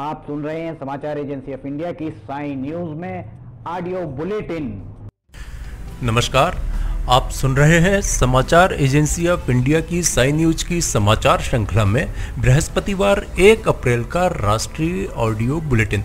आप सुन रहे हैं समाचार एजेंसी ऑफ इंडिया की साई न्यूज में ऑडियो बुलेटिन। नमस्कार, आप सुन रहे हैं समाचार एजेंसी ऑफ इंडिया की साई न्यूज की समाचार श्रृंखला में बृहस्पतिवार 1 अप्रैल का राष्ट्रीय ऑडियो बुलेटिन।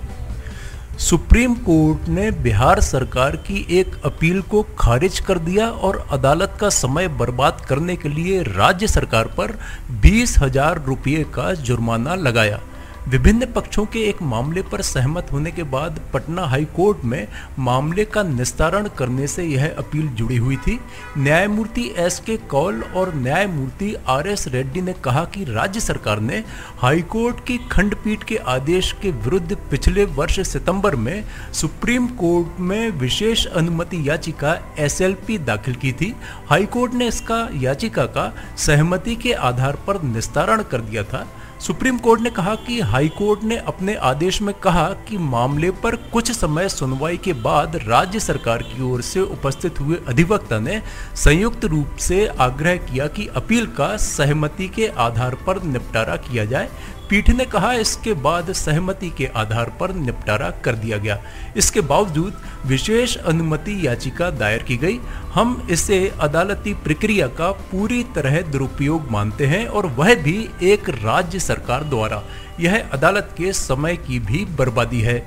सुप्रीम कोर्ट ने बिहार सरकार की एक अपील को खारिज कर दिया और अदालत का समय बर्बाद करने के लिए राज्य सरकार पर 20,000 रुपये का जुर्माना लगाया। विभिन्न पक्षों के एक मामले पर सहमत होने के बाद पटना हाई कोर्ट में मामले का निस्तारण करने से यह अपील जुड़ी हुई थी। न्यायमूर्ति एस.के. कौल और न्यायमूर्ति आर.एस. रेड्डी ने कहा कि राज्य सरकार ने हाई कोर्ट की खंडपीठ के आदेश के विरुद्ध पिछले वर्ष सितंबर में सुप्रीम कोर्ट में विशेष अनुमति याचिका SLP दाखिल की थी। हाई कोर्ट ने इसका याचिका का सहमति के आधार पर निस्तारण कर दिया था। सुप्रीम कोर्ट ने कहा कि हाई कोर्ट ने अपने आदेश में कहा कि मामले पर कुछ समय सुनवाई के बाद राज्य सरकार की ओर से उपस्थित हुए अधिवक्ता ने संयुक्त रूप से आग्रह किया कि अपील का सहमति के आधार पर निपटारा किया जाए। पीठ ने कहा इसके बाद सहमति के आधार पर निपटारा कर दिया गया। इसके बावजूद विशेष अनुमति याचिका दायर की गई। हम इसे अदालती प्रक्रिया का पूरी तरह दुरुपयोग मानते हैं और वह भी एक राज्य सरकार द्वारा। यह अदालत के समय की भी बर्बादी है।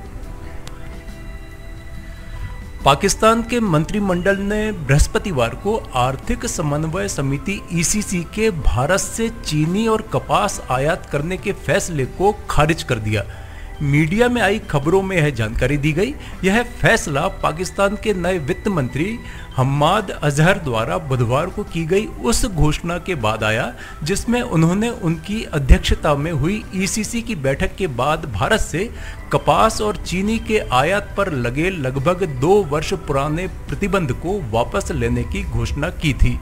पाकिस्तान के मंत्रिमंडल ने बृहस्पतिवार को आर्थिक समन्वय समिति ECC के भारत से चीनी और कपास आयात करने के फैसले को खारिज कर दिया। मीडिया में आई खबरों में यह जानकारी दी गई। यह फैसला पाकिस्तान के नए वित्त मंत्री हम्माद अजहर द्वारा बुधवार को की गई उस घोषणा के बाद आया जिसमें उन्होंने उनकी अध्यक्षता में हुई ECC की बैठक के बाद भारत से कपास और चीनी के आयात पर लगे लगभग 2 वर्ष पुराने प्रतिबंध को वापस लेने की घोषणा की थी।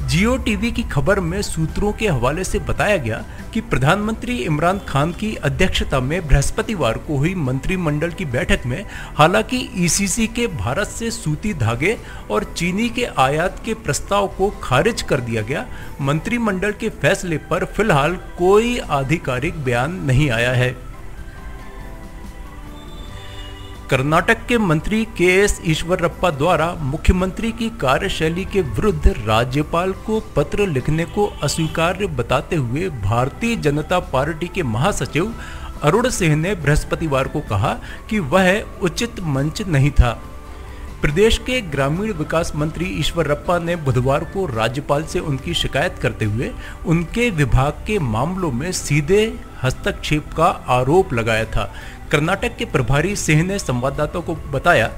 जियो टीवी की खबर में सूत्रों के हवाले से बताया गया कि प्रधानमंत्री इमरान खान की अध्यक्षता में बृहस्पतिवार को हुई मंत्रिमंडल की बैठक में हालांकि ECC के भारत से सूती धागे और चीनी के आयात के प्रस्ताव को खारिज कर दिया गया। मंत्रिमंडल के फैसले पर फिलहाल कोई आधिकारिक बयान नहीं आया है। कर्नाटक के मंत्री KS ईश्वरप्पा द्वारा मुख्यमंत्री की कार्यशैली के विरुद्ध राज्यपाल को पत्र लिखने को अस्वीकार्य बताते हुए भारतीय जनता पार्टी के महासचिव अरुण सिंह ने बृहस्पतिवार को कहा कि वह उचित मंच नहीं था। प्रदेश के ग्रामीण विकास मंत्री ईश्वरप्पा ने बुधवार को राज्यपाल से उनकी शिकायत करते हुए उनके विभाग के मामलों में सीधे हस्तक्षेप का आरोप लगाया था। कर्नाटक के प्रभारी सिंह ने संवाददाताओं को बताया,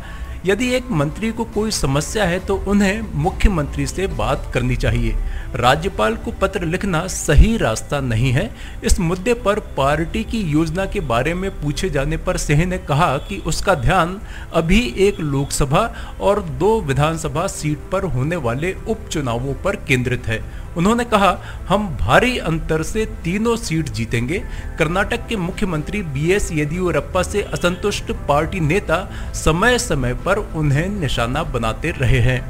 यदि एक मंत्री को कोई समस्या है तो उन्हें मुख्यमंत्री से बात करनी चाहिए। राज्यपाल को पत्र लिखना सही रास्ता नहीं है। इस मुद्दे पर पार्टी की योजना के बारे में पूछे जाने पर सिंह ने कहा कि उसका ध्यान अभी एक लोकसभा और 2 विधानसभा सीट पर होने वाले उपचुनावों पर केंद्रित है। उन्होंने कहा, हम भारी अंतर से तीनों सीट जीतेंगे। कर्नाटक के मुख्यमंत्री BS येदियुरप्पा से असंतुष्ट पार्टी नेता समय समय पर उन्हें निशाना बनाते रहे हैं।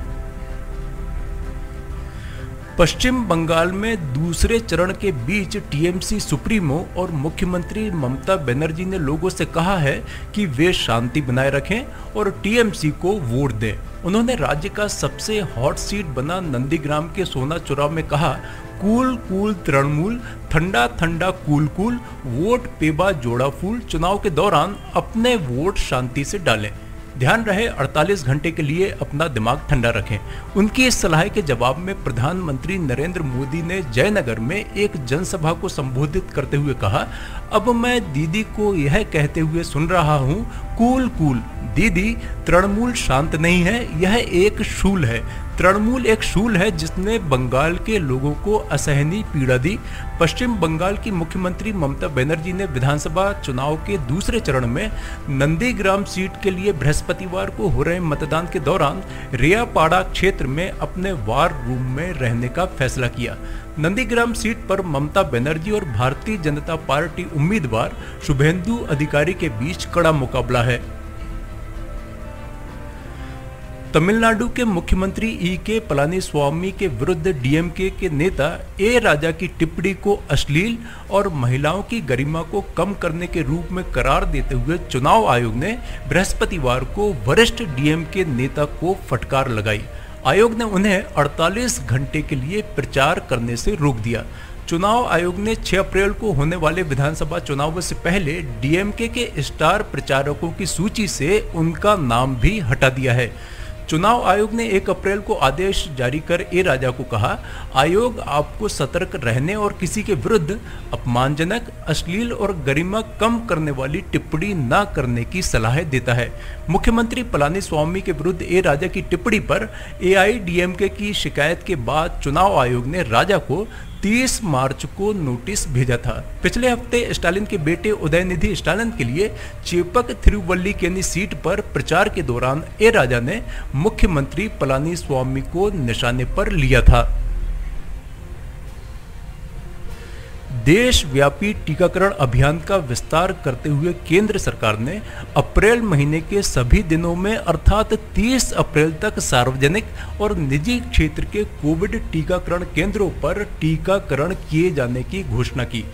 पश्चिम बंगाल में दूसरे चरण के बीच TMC सुप्रीमो और मुख्यमंत्री ममता बनर्जी ने लोगों से कहा है कि वे शांति बनाए रखें और TMC को वोट दें। उन्होंने राज्य का सबसे हॉट सीट बना नंदीग्राम के सोना चुराव में कहा, कूल कूल तृणमूल, ठंडा ठंडा कूल कूल, वोट पेबा जोड़ा फूल। चुनाव के दौरान अपने वोट शांति से डालें। ध्यान रहे 48 घंटे के लिए अपना दिमाग ठंडा रखें। उनकी इस सलाह के जवाब में प्रधानमंत्री नरेंद्र मोदी ने जयनगर में एक जनसभा को संबोधित करते हुए कहा, अब मैं दीदी को यह कहते हुए सुन रहा हूँ, कूल कूल दीदी, तृणमूल शांत नहीं है, यह एक शूल है। तृणमूल एक शूल है जिसने बंगाल के लोगों को असहनीय पीड़ा दी। पश्चिम बंगाल की मुख्यमंत्री ममता बनर्जी ने विधानसभा चुनाव के दूसरे चरण में नंदीग्राम सीट के लिए बृहस्पतिवार को हो रहे मतदान के दौरान रेयापाड़ा क्षेत्र में अपने वार रूम में रहने का फैसला किया। नंदीग्राम सीट पर ममता बनर्जी और भारतीय जनता पार्टी उम्मीदवार शुभेंदु अधिकारी के बीच कड़ा मुकाबला है। तमिलनाडु के मुख्यमंत्री ई.के. पलानीस्वामी के विरुद्ध डीएमके के नेता ए राजा की टिप्पणी को अश्लील और महिलाओं की गरिमा को कम करने के रूप में करार देते हुए चुनाव आयोग ने बृहस्पतिवार को वरिष्ठ डीएमके नेता को फटकार लगाई। आयोग ने उन्हें 48 घंटे के लिए प्रचार करने से रोक दिया। चुनाव आयोग ने 6 अप्रैल को होने वाले विधानसभा चुनावों से पहले डीएमके के स्टार प्रचारकों की सूची से उनका नाम भी हटा दिया है। चुनाव आयोग ने 1 अप्रैल को आदेश जारी कर ए राजा को कहा, आयोग आपको सतर्क रहने और किसी के विरुद्ध अपमानजनक, अश्लील और गरिमा कम करने वाली टिप्पणी न करने की सलाह देता है। मुख्यमंत्री पलानीस्वामी के विरुद्ध ए राजा की टिप्पणी पर एआईडीएमके की शिकायत के बाद चुनाव आयोग ने राजा को 30 मार्च को नोटिस भेजा था। पिछले हफ्ते स्टालिन के बेटे उदयनिधि स्टालिन के लिए चेपक थिरुवल्लीकेनी सीट पर प्रचार के दौरान ए राजा ने मुख्यमंत्री पलानीस्वामी को निशाने पर लिया था। देशव्यापी टीकाकरण अभियान का विस्तार करते हुए केंद्र सरकार ने अप्रैल महीने के सभी दिनों में अर्थात 30 अप्रैल तक सार्वजनिक और निजी क्षेत्र के कोविड टीकाकरण केंद्रों पर टीकाकरण किए जाने की घोषणा की।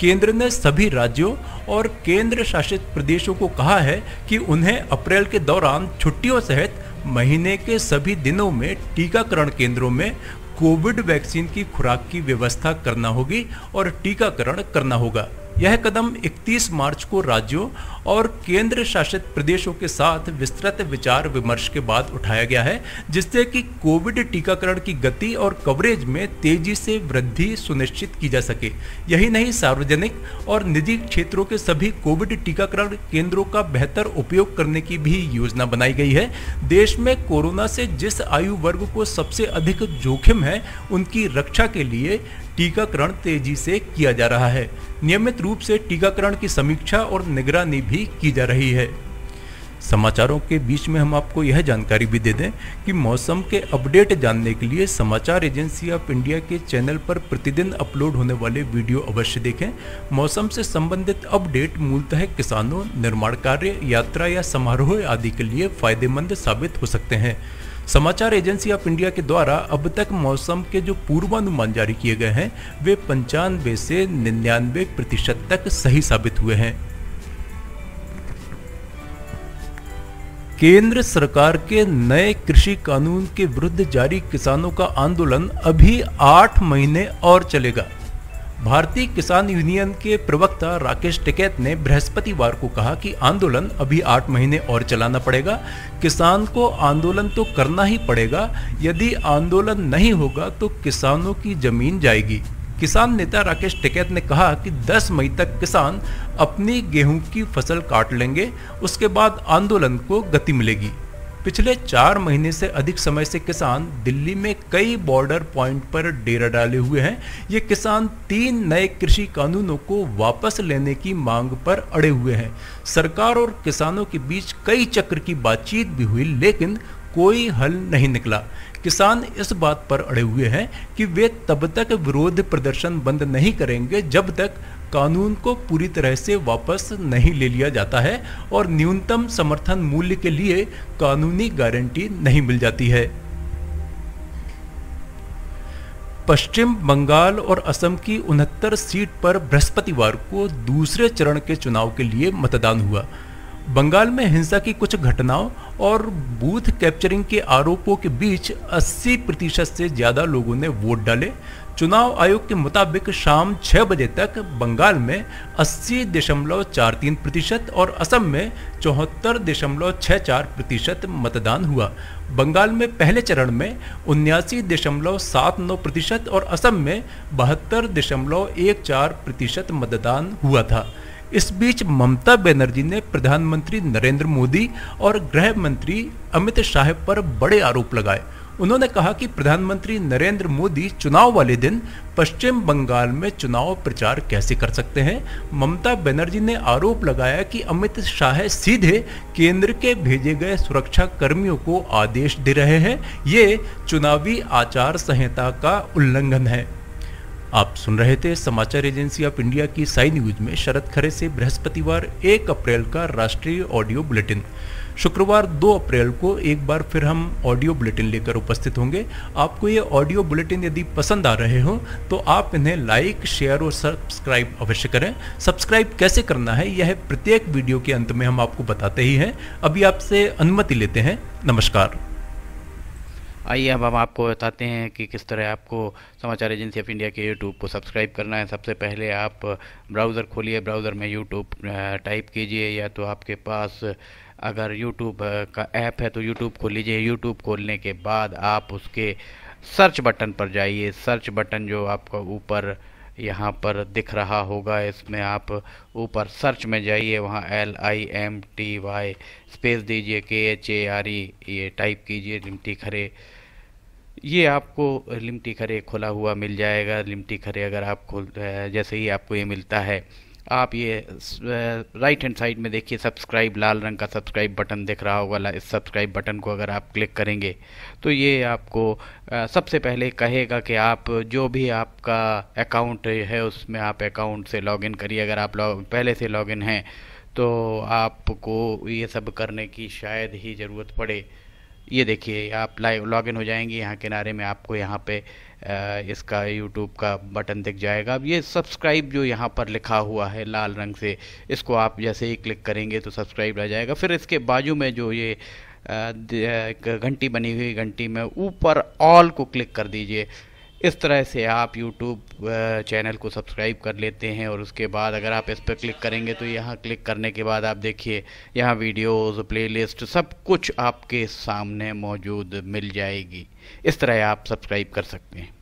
केंद्र ने सभी राज्यों और केंद्र शासित प्रदेशों को कहा है कि उन्हें अप्रैल के दौरान छुट्टियों सहित महीने के सभी दिनों में टीकाकरण केंद्रों में कोविड वैक्सीन की खुराक की व्यवस्था करना होगी और टीकाकरण करना होगा। यह कदम 31 मार्च को राज्यों और केंद्र शासित प्रदेशों के साथ विस्तृत विचार विमर्श के बाद उठाया गया है, जिससे कि कोविड टीकाकरण की गति और कवरेज में तेजी से वृद्धि सुनिश्चित की जा सके। यही नहीं, सार्वजनिक और निजी क्षेत्रों के सभी कोविड टीकाकरण केंद्रों का बेहतर उपयोग करने की भी योजना बनाई गई है। देश में कोरोना से जिस आयु वर्ग को सबसे अधिक जोखिम है, उनकी रक्षा के लिए टीकाकरण तेजी से किया जा रहा है। नियमित रूप से टीकाकरण की समीक्षा और निगरानी भी की जा रही है। समाचारों के बीच में हम आपको यह जानकारी भी दे दें कि मौसम के अपडेट जानने के लिए समाचार एजेंसी ऑफ इंडिया के चैनल पर प्रतिदिन अपलोड होने वाले वीडियो अवश्य देखें। मौसम से संबंधित अपडेट मूलतः किसानों, निर्माण कार्य, यात्रा या समारोह आदि के लिए फायदेमंद साबित हो सकते हैं। समाचार एजेंसी ऑफ इंडिया के द्वारा अब तक मौसम के जो पूर्वानुमान जारी किए गए हैं वे 95 से 99% तक सही साबित हुए हैं। केंद्र सरकार के नए कृषि कानून के विरुद्ध जारी किसानों का आंदोलन अभी 8 महीने और चलेगा। भारतीय किसान यूनियन के प्रवक्ता राकेश टिकैत ने बृहस्पतिवार को कहा कि आंदोलन अभी 8 महीने और चलाना पड़ेगा। किसान को आंदोलन तो करना ही पड़ेगा, यदि आंदोलन नहीं होगा तो किसानों की जमीन जाएगी। किसान नेता राकेश टिकैत ने कहा कि 10 मई तक किसान अपनी गेहूं की फसल काट लेंगे, उसके बाद आंदोलन को गति मिलेगी। पिछले 4 महीने से अधिक समय से किसान दिल्ली में कई बॉर्डर पॉइंट पर डेरा डाले हुए हैं। ये किसान 3 नए कृषि कानूनों को वापस लेने की मांग पर अड़े हुए हैं। सरकार और किसानों के बीच कई चक्र की बातचीत भी हुई, लेकिन कोई हल नहीं निकला। किसान इस बात पर अड़े हुए हैं कि वे तब तक विरोध प्रदर्शन बंद नहीं करेंगे जब तक कानून को पूरी तरह से वापस नहीं ले लिया जाता है और न्यूनतम समर्थन मूल्य के लिए कानूनी गारंटी नहीं मिल जाती है। पश्चिम बंगाल और असम की 69 सीट पर बृहस्पतिवार को दूसरे चरण के चुनाव के लिए मतदान हुआ। बंगाल में हिंसा की कुछ घटनाओं और बूथ कैप्चरिंग के आरोपों के बीच 80% से ज्यादा लोगों ने वोट डाले। चुनाव आयोग के मुताबिक शाम 6 बजे तक बंगाल में 80.43% और असम में 74.64% मतदान हुआ। बंगाल में पहले चरण में 79.79% और असम में 72.14% मतदान हुआ था। इस बीच ममता बनर्जी ने प्रधानमंत्री नरेंद्र मोदी और गृह मंत्री अमित शाह पर बड़े आरोप लगाए। उन्होंने कहा कि प्रधानमंत्री नरेंद्र मोदी चुनाव वाले दिन पश्चिम बंगाल में चुनाव प्रचार कैसे कर सकते हैं। ममता बनर्जी ने आरोप लगाया कि अमित शाह सीधे केंद्र के भेजे गए सुरक्षा कर्मियों को आदेश दे रहे हैं। ये चुनावी आचार संहिता का उल्लंघन है। आप सुन रहे थे समाचार एजेंसी ऑफ इंडिया की साई न्यूज में शरद खरे से बृहस्पतिवार 1 अप्रैल का राष्ट्रीय ऑडियो बुलेटिन। शुक्रवार 2 अप्रैल को एक बार फिर हम ऑडियो बुलेटिन लेकर उपस्थित होंगे। आपको ये ऑडियो बुलेटिन यदि पसंद आ रहे हो तो आप इन्हें लाइक, शेयर और सब्सक्राइब अवश्य करें। सब्सक्राइब कैसे करना है यह प्रत्येक वीडियो के अंत में हम आपको बताते ही हैं। अभी आपसे अनुमति लेते हैं। नमस्कार। आइए अब हम आपको बताते हैं कि किस तरह आपको समाचार एजेंसी ऑफ इंडिया के यूट्यूब को सब्सक्राइब करना है। सबसे पहले आप ब्राउज़र खोलिए, ब्राउज़र में यूट्यूब टाइप कीजिए, या तो आपके पास अगर यूट्यूब का ऐप है तो यूट्यूब खोल लीजिए। यूट्यूब खोलने के बाद आप उसके सर्च बटन पर जाइए। सर्च बटन जो आपका ऊपर यहाँ पर दिख रहा होगा, इसमें आप ऊपर सर्च में जाइए, वहाँ LIMTY स्पेस दीजिए, KHARE ये टाइप कीजिए, लिमटी खरे। ये आपको लिमटी खरे खुला हुआ मिल जाएगा। लिमटी खरे अगर आप जैसे ही आपको ये मिलता है, आप ये राइट हैंड साइड में देखिए सब्सक्राइब, लाल रंग का सब्सक्राइब बटन दिख रहा होगा। इस सब्सक्राइब बटन को अगर आप क्लिक करेंगे तो ये आपको सबसे पहले कहेगा कि आप जो भी आपका अकाउंट है उसमें आप अकाउंट से लॉगिन करिए। अगर आप पहले से लॉगिन हैं तो आपको ये सब करने की शायद ही ज़रूरत पड़े। ये देखिए आप लॉगिन हो जाएंगे। यहाँ किनारे में आपको यहाँ पे इसका यूट्यूब का बटन दिख जाएगा। अब ये सब्सक्राइब जो यहाँ पर लिखा हुआ है लाल रंग से, इसको आप जैसे ही क्लिक करेंगे तो सब्सक्राइब आ जाएगा। फिर इसके बाजू में जो ये एक घंटी बनी हुई, घंटी में ऊपर ऑल को क्लिक कर दीजिए। इस तरह से आप यूट्यूब चैनल को सब्सक्राइब कर लेते हैं। और उसके बाद अगर आप इस पर क्लिक करेंगे तो यहाँ क्लिक करने के बाद आप देखिए यहाँ वीडियोज़, प्लेलिस्ट सब कुछ आपके सामने मौजूद मिल जाएगी। इस तरह आप सब्सक्राइब कर सकते हैं।